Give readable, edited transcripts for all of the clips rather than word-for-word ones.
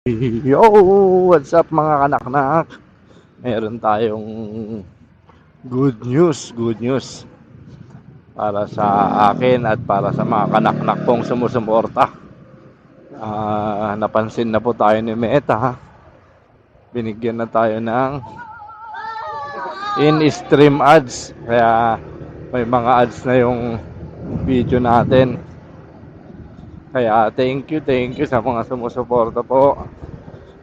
Yo! What's up mga kanaknak? Meron tayong good news para sa akin at para sa mga kanaknak kong sumusuporta. Napansin na po tayo ni Meta. Binigyan na tayo ng in-stream ads. Kaya may mga ads na yung video natin. Kaya thank you sa mga sumusuporta po.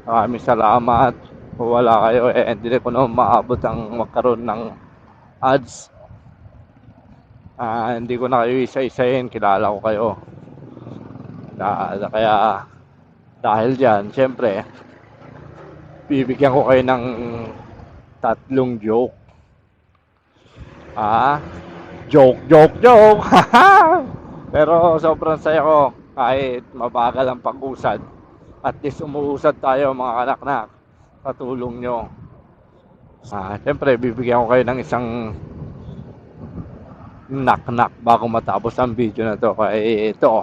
Maraming salamat. Kung wala kayo, hindi ko na maabot ang magkaroon ng ads. Hindi ko na kayo isa-isahin, kilala ko kayo. Kaya dahil dyan, syempre, bibigyan ko kayo ng 3 joke. Joke! Pero sobrang saya ko kahit mabagal ang pag-usad. At least umuusad tayo mga kanaknak sa tulong nyo. Syempre, bibigyan ko kayo ng isang knock bago matapos ang video na to. Kaya ito,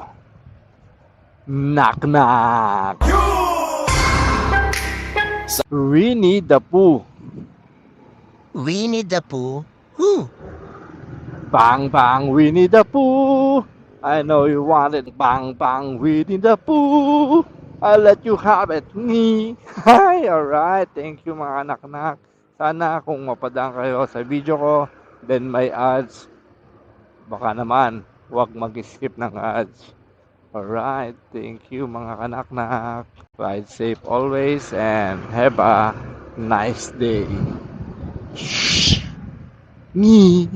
knock. Winnie the Pooh. Winnie the Pooh? Who? Bang bang Winnie the Pooh. I know you want it. Bang bang Winnie the Pooh. I'll let you have it. Me. Hi, alright. Thank you mga anak-anak. Sana kung mapadaan kayo sa video ko, then may ads, baka naman huwag mag-skip ng ads. Alright, thank you mga kanak-nak. Ride safe always and have a nice day. Me.